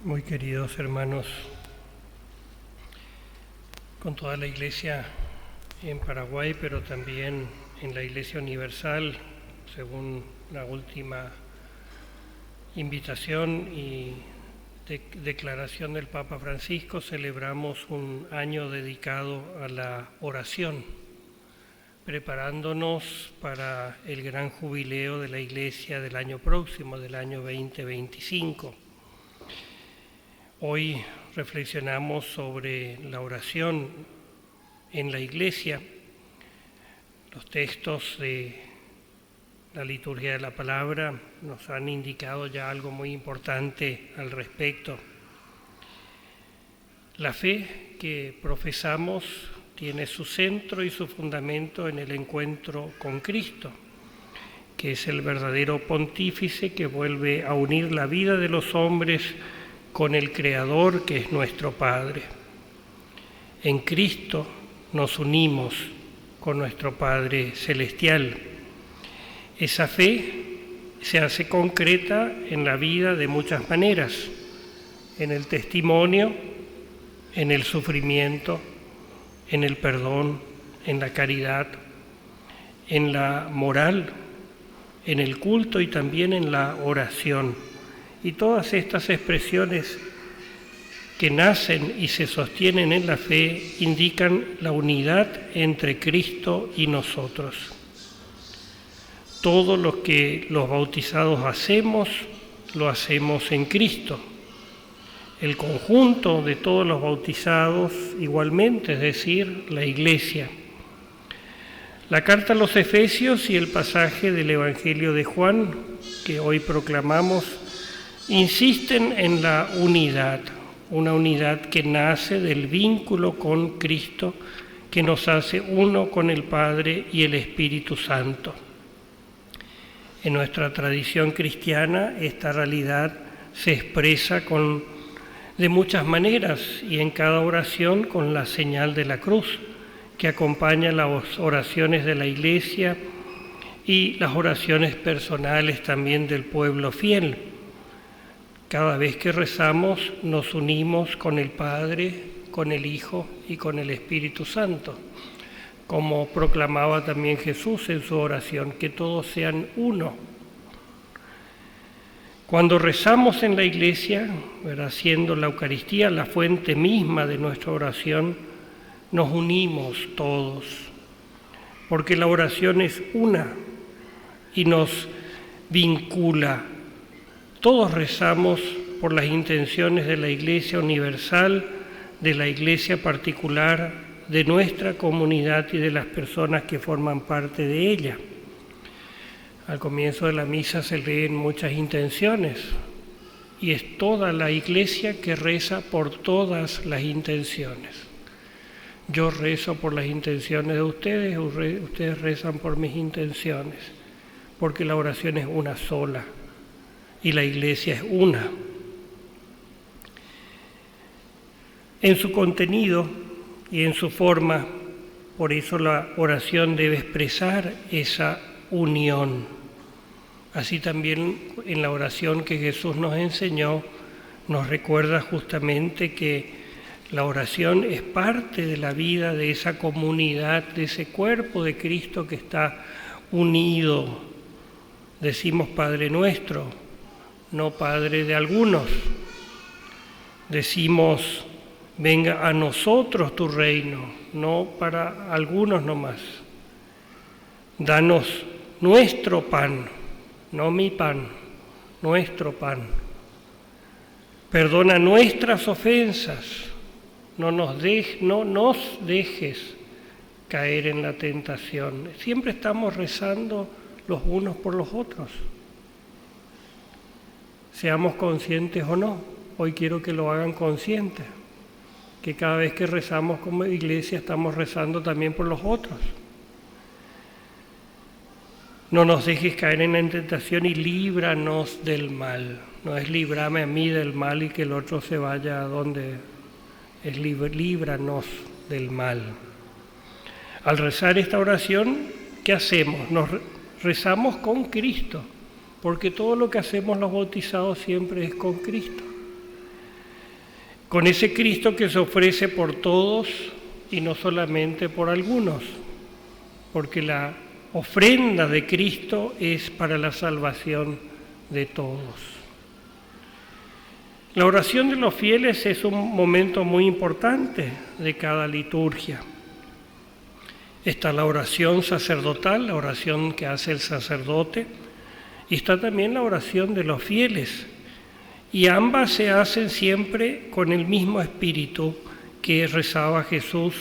Muy queridos hermanos, con toda la Iglesia en Paraguay, pero también en la Iglesia Universal, según la última invitación y declaración del Papa Francisco, celebramos un año dedicado a la oración, preparándonos para el gran jubileo de la Iglesia del año próximo, del año 2025. Hoy reflexionamos sobre la oración en la Iglesia. Los textos de la liturgia de la palabra nos han indicado ya algo muy importante al respecto. La fe que profesamos tiene su centro y su fundamento en el encuentro con Cristo, que es el verdadero pontífice que vuelve a unir la vida de los hombres con el Creador, que es nuestro Padre. En Cristo nos unimos con nuestro Padre Celestial. Esa fe se hace concreta en la vida de muchas maneras, en el testimonio, en el sufrimiento, en el perdón, en la caridad, en la moral, en el culto y también en la oración. Y todas estas expresiones que nacen y se sostienen en la fe indican la unidad entre Cristo y nosotros. Todo lo que los bautizados hacemos, lo hacemos en Cristo. El conjunto de todos los bautizados igualmente, es decir, la Iglesia. La carta a los Efesios y el pasaje del Evangelio de Juan, que hoy proclamamos, insisten en la unidad, una unidad que nace del vínculo con Cristo, que nos hace uno con el Padre y el Espíritu Santo. En nuestra tradición cristiana, esta realidad se expresa de muchas maneras y en cada oración con la señal de la cruz, que acompaña las oraciones de la Iglesia y las oraciones personales también del pueblo fiel. Cada vez que rezamos nos unimos con el Padre, con el Hijo y con el Espíritu Santo, como proclamaba también Jesús en su oración, que todos sean uno. Cuando rezamos en la Iglesia, siendo la Eucaristía la fuente misma de nuestra oración, nos unimos todos, porque la oración es una y nos vincula. Todos rezamos por las intenciones de la Iglesia Universal, de la Iglesia particular, de nuestra comunidad y de las personas que forman parte de ella. Al comienzo de la misa se leen muchas intenciones y es toda la Iglesia que reza por todas las intenciones. Yo rezo por las intenciones de ustedes, ustedes rezan por mis intenciones, porque la oración es una sola. Y la Iglesia es una. En su contenido y en su forma, por eso la oración debe expresar esa unión. Así también en la oración que Jesús nos enseñó, nos recuerda justamente que la oración es parte de la vida de esa comunidad, de ese cuerpo de Cristo que está unido. Decimos Padre nuestro, no Padre de algunos. Decimos, venga a nosotros tu reino, no para algunos nomás. Danos nuestro pan, no mi pan, nuestro pan. Perdona nuestras ofensas, no nos dejes caer en la tentación. Siempre estamos rezando los unos por los otros. Seamos conscientes o no, hoy quiero que lo hagan conscientes, que cada vez que rezamos como Iglesia estamos rezando también por los otros. No nos dejes caer en la tentación y líbranos del mal. No es líbrame a mí del mal y que el otro se vaya a donde es líbranos del mal. Al rezar esta oración, ¿qué hacemos? Nos rezamos con Cristo, porque todo lo que hacemos los bautizados siempre es con Cristo. con ese Cristo que se ofrece por todos y no solamente por algunos, porque la ofrenda de Cristo es para la salvación de todos. La oración de los fieles es un momento muy importante de cada liturgia. Está la oración sacerdotal, la oración que hace el sacerdote, y está también la oración de los fieles. Y ambas se hacen siempre con el mismo espíritu que rezaba Jesús,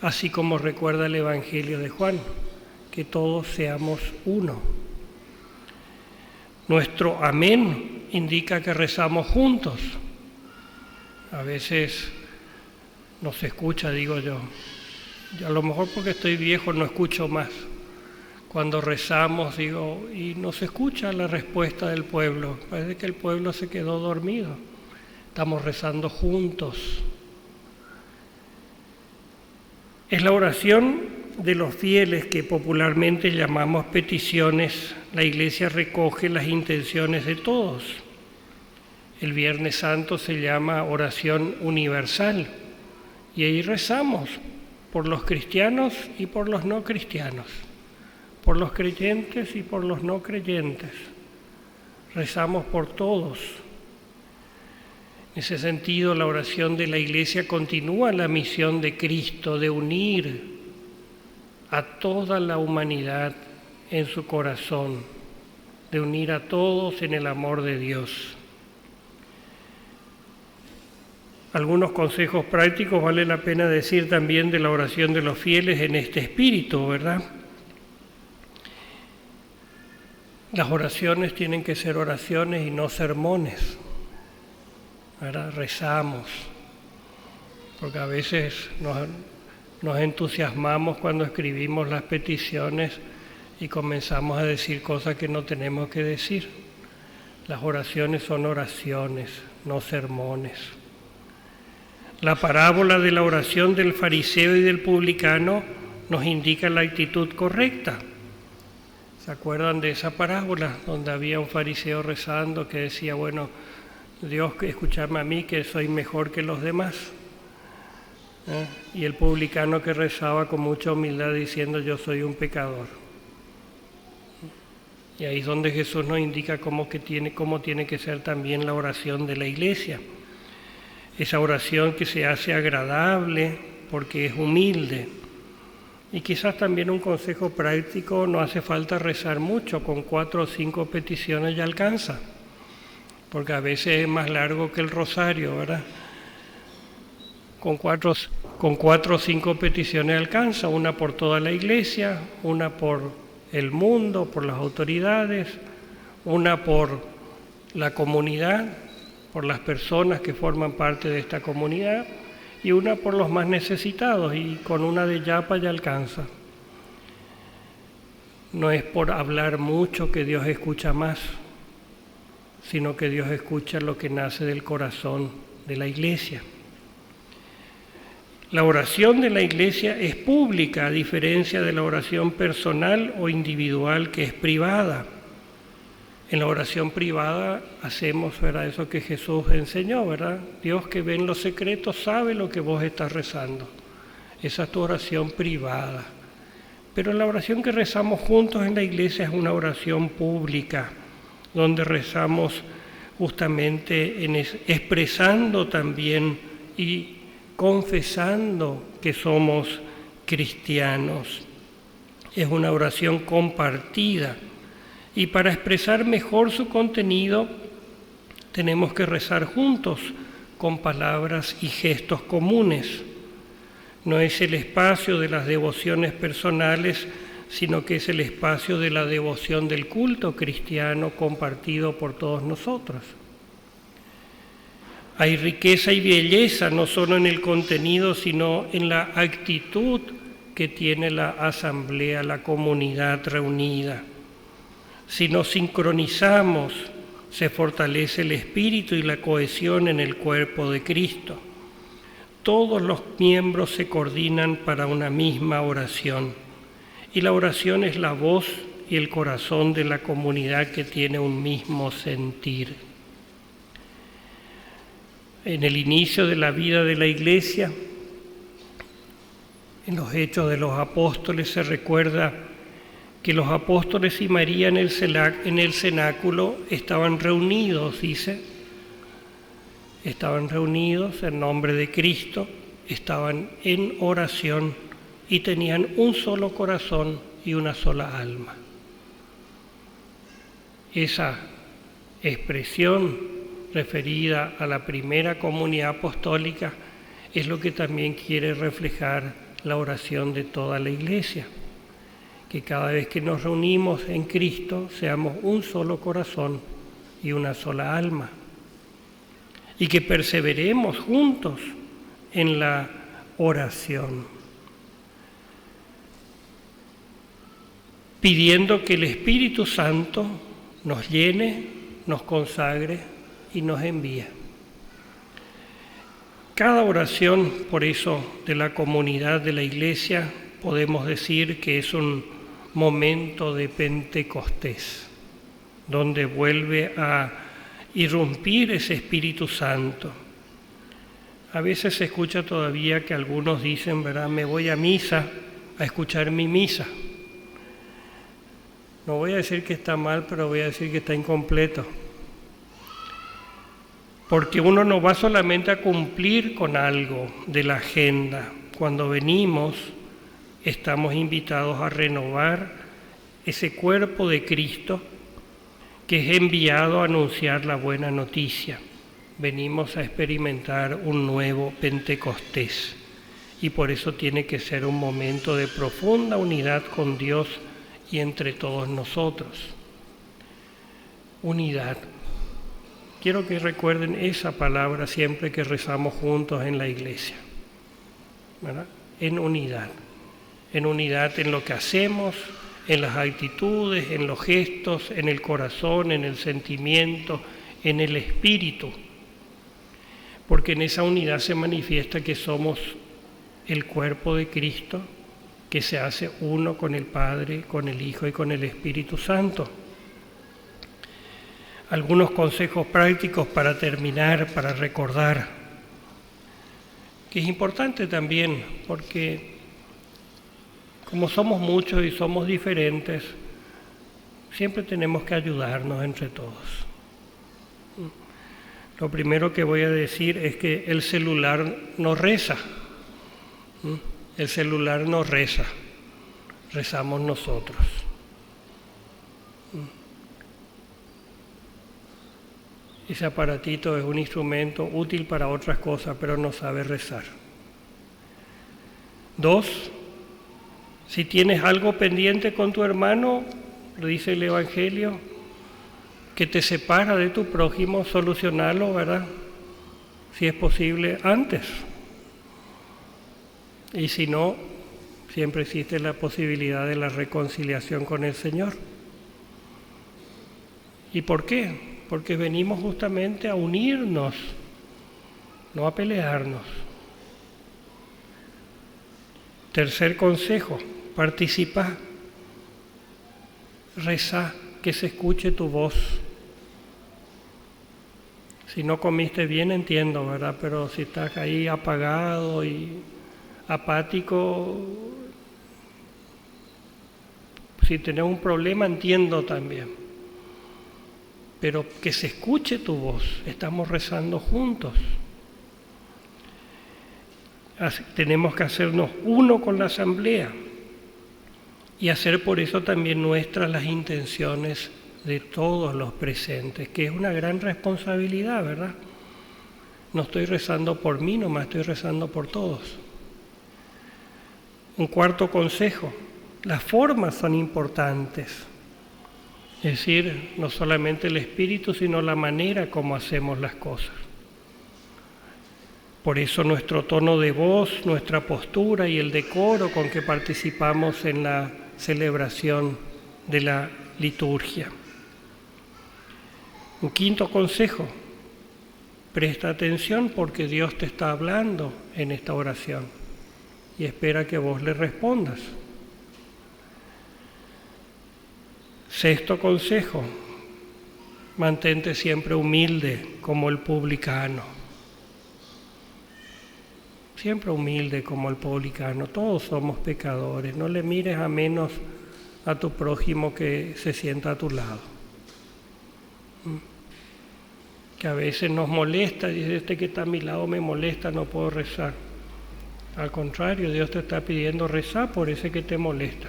así como recuerda el Evangelio de Juan, que todos seamos uno. Nuestro amén indica que rezamos juntos. A veces no se escucha, digo yo. A lo mejor porque estoy viejo no escucho más. Cuando rezamos, digo, y no se escucha la respuesta del pueblo. Parece que el pueblo se quedó dormido. Estamos rezando juntos. Es la oración de los fieles que popularmente llamamos peticiones. La Iglesia recoge las intenciones de todos. El Viernes Santo se llama oración universal y ahí rezamos por los cristianos y por los no cristianos, por los creyentes y por los no creyentes. Rezamos por todos. En ese sentido, la oración de la Iglesia continúa la misión de Cristo de unir a toda la humanidad en su corazón, de unir a todos en el amor de Dios. Algunos consejos prácticos vale la pena decir también de la oración de los fieles en este espíritu, ¿verdad? Las oraciones tienen que ser oraciones y no sermones, ¿verdad? Rezamos, porque a veces nos entusiasmamos cuando escribimos las peticiones y comenzamos a decir cosas que no tenemos que decir. Las oraciones son oraciones, no sermones. La parábola de la oración del fariseo y del publicano nos indica la actitud correcta. ¿Se acuerdan de esa parábola donde había un fariseo rezando que decía, bueno, Dios, escúchame a mí que soy mejor que los demás? Y el publicano que rezaba con mucha humildad diciendo, yo soy un pecador. Y ahí es donde Jesús nos indica cómo tiene que ser también la oración de la Iglesia. Esa oración que se hace agradable porque es humilde. Y quizás también un consejo práctico, no hace falta rezar mucho, con 4 o 5 peticiones ya alcanza, porque a veces es más largo que el rosario, ¿verdad? Con 4 o 5 peticiones alcanza, una por toda la Iglesia, una por el mundo, por las autoridades, una por la comunidad, por las personas que forman parte de esta comunidad, y una por los más necesitados, y con una de yapa ya alcanza. No es por hablar mucho que Dios escucha más, sino que Dios escucha lo que nace del corazón de la Iglesia. La oración de la Iglesia es pública, a diferencia de la oración personal o individual que es privada. En la oración privada hacemos, ¿verdad?, eso que Jesús enseñó, ¿verdad? Dios que ve en los secretos sabe lo que vos estás rezando. Esa es tu oración privada. Pero la oración que rezamos juntos en la Iglesia es una oración pública, donde rezamos justamente expresando también y confesando que somos cristianos. Es una oración compartida. Y para expresar mejor su contenido, tenemos que rezar juntos con palabras y gestos comunes. No es el espacio de las devociones personales, sino que es el espacio de la devoción del culto cristiano compartido por todos nosotros. Hay riqueza y belleza no solo en el contenido, sino en la actitud que tiene la asamblea, la comunidad reunida. Si nos sincronizamos, se fortalece el espíritu y la cohesión en el cuerpo de Cristo. Todos los miembros se coordinan para una misma oración, y la oración es la voz y el corazón de la comunidad que tiene un mismo sentir. En el inicio de la vida de la Iglesia, en los Hechos de los Apóstoles se recuerda que los apóstoles y María en el cenáculo estaban reunidos, dice, estaban reunidos en nombre de Cristo, estaban en oración y tenían un solo corazón y una sola alma. Esa expresión referida a la primera comunidad apostólica es lo que también quiere reflejar la oración de toda la Iglesia, que cada vez que nos reunimos en Cristo seamos un solo corazón y una sola alma, y que perseveremos juntos en la oración, pidiendo que el Espíritu Santo nos llene, nos consagre y nos envíe. Cada oración, por eso, de la comunidad de la Iglesia, podemos decir que es un momento de Pentecostés, donde vuelve a irrumpir ese Espíritu Santo. A veces se escucha todavía que algunos dicen, ¿verdad?, me voy a misa a escuchar mi misa. No voy a decir que está mal, pero voy a decir que está incompleto. Porque uno no va solamente a cumplir con algo de la agenda. Cuando venimos, estamos invitados a renovar ese cuerpo de Cristo que es enviado a anunciar la buena noticia. Venimos a experimentar un nuevo Pentecostés y por eso tiene que ser un momento de profunda unidad con Dios y entre todos nosotros. Unidad. Quiero que recuerden esa palabra siempre que rezamos juntos en la iglesia, ¿verdad? En unidad en lo que hacemos, en las actitudes, en los gestos, en el corazón, en el sentimiento, en el espíritu, porque en esa unidad se manifiesta que somos el cuerpo de Cristo, que se hace uno con el Padre, con el Hijo y con el Espíritu Santo. Algunos consejos prácticos para terminar, para recordar, que es importante también, porque como somos muchos y somos diferentes, siempre tenemos que ayudarnos entre todos. Lo primero que voy a decir es que el celular no reza. El celular no reza, rezamos nosotros. Ese aparatito es un instrumento útil para otras cosas, pero no sabe rezar. 2, si tienes algo pendiente con tu hermano, dice el Evangelio, que te separa de tu prójimo, solucionarlo, ¿verdad? Si es posible, antes. Y si no, siempre existe la posibilidad de la reconciliación con el Señor. ¿Y por qué? Porque venimos justamente a unirnos, no a pelearnos. Tercer consejo, participa, reza, que se escuche tu voz. Si no comiste bien, entiendo, ¿verdad? Pero si estás ahí apagado y apático, si tenés un problema, entiendo también. Pero que se escuche tu voz, estamos rezando juntos. Tenemos que hacernos uno con la asamblea y hacer por eso también nuestras las intenciones de todos los presentes, que es una gran responsabilidad, ¿verdad? No estoy rezando por mí nomás, estoy rezando por todos. Un cuarto consejo, las formas son importantes. Es decir, no solamente el espíritu, sino la manera como hacemos las cosas. Por eso nuestro tono de voz, nuestra postura y el decoro con que participamos en la celebración de la liturgia. Un quinto consejo, presta atención porque Dios te está hablando en esta oración y espera que vos le respondas. Sexto consejo, mantente siempre humilde como el publicano. siempre humilde como el publicano. Todos somos pecadores. No le mires a menos a tu prójimo que se sienta a tu lado. Que a veces nos molesta, dice, este que está a mi lado me molesta, no puedo rezar. Al contrario, Dios te está pidiendo rezar por ese que te molesta.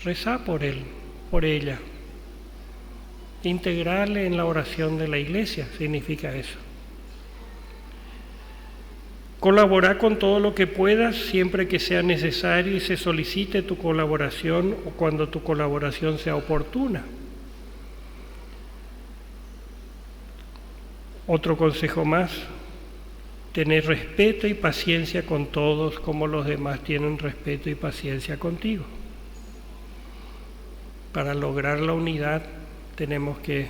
Rezar por él, por ella. Integrarle en la oración de la iglesia significa eso. Colaborar con todo lo que puedas siempre que sea necesario y se solicite tu colaboración o cuando tu colaboración sea oportuna. Otro consejo más, tener respeto y paciencia con todos como los demás tienen respeto y paciencia contigo. Para lograr la unidad tenemos que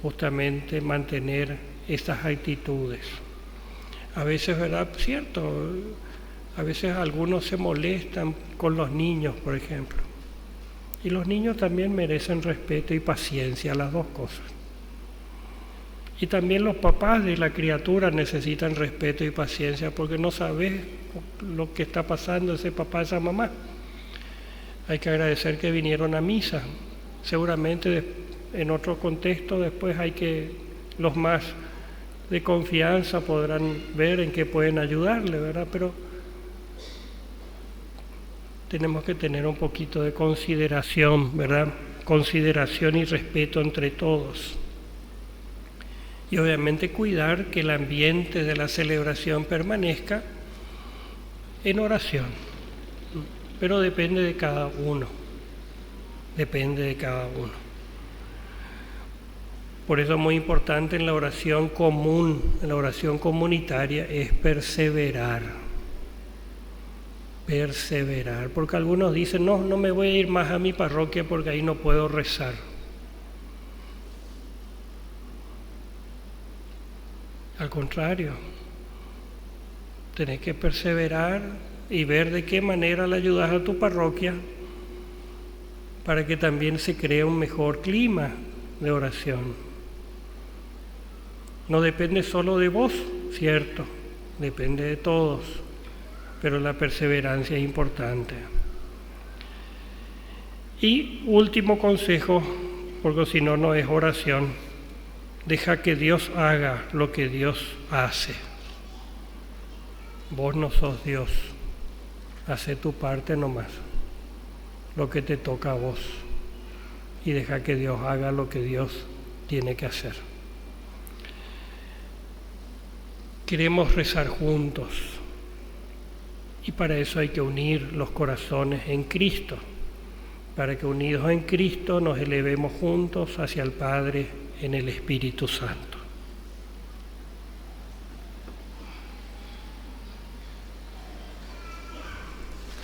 justamente mantener estas actitudes. A veces, ¿verdad? Cierto, a veces algunos se molestan con los niños, por ejemplo. Y los niños también merecen respeto y paciencia, las dos cosas. Y también los papás de la criatura necesitan respeto y paciencia porque no sabes lo que está pasando ese papá, esa mamá. Hay que agradecer que vinieron a misa. Seguramente en otro contexto después los más de confianza podrán ver en qué pueden ayudarle, ¿verdad? Pero tenemos que tener un poquito de consideración, ¿verdad? Consideración y respeto entre todos. Y obviamente cuidar que el ambiente de la celebración permanezca en oración. Pero depende de cada uno. Depende de cada uno. Por eso es muy importante en la oración común, en la oración comunitaria, es perseverar. Perseverar. Porque algunos dicen, no me voy a ir más a mi parroquia porque ahí no puedo rezar. Al contrario, tenés que perseverar y ver de qué manera le ayudas a tu parroquia para que también se cree un mejor clima de oración. No depende solo de vos, cierto, depende de todos, pero la perseverancia es importante. Y último consejo, porque si no, no es oración. Deja que Dios haga lo que Dios hace. Vos no sos Dios. Hacé tu parte nomás, lo que te toca a vos. Y deja que Dios haga lo que Dios tiene que hacer. Queremos rezar juntos. Y para eso hay que unir los corazones en Cristo. Para que unidos en Cristo nos elevemos juntos hacia el Padre en el Espíritu Santo.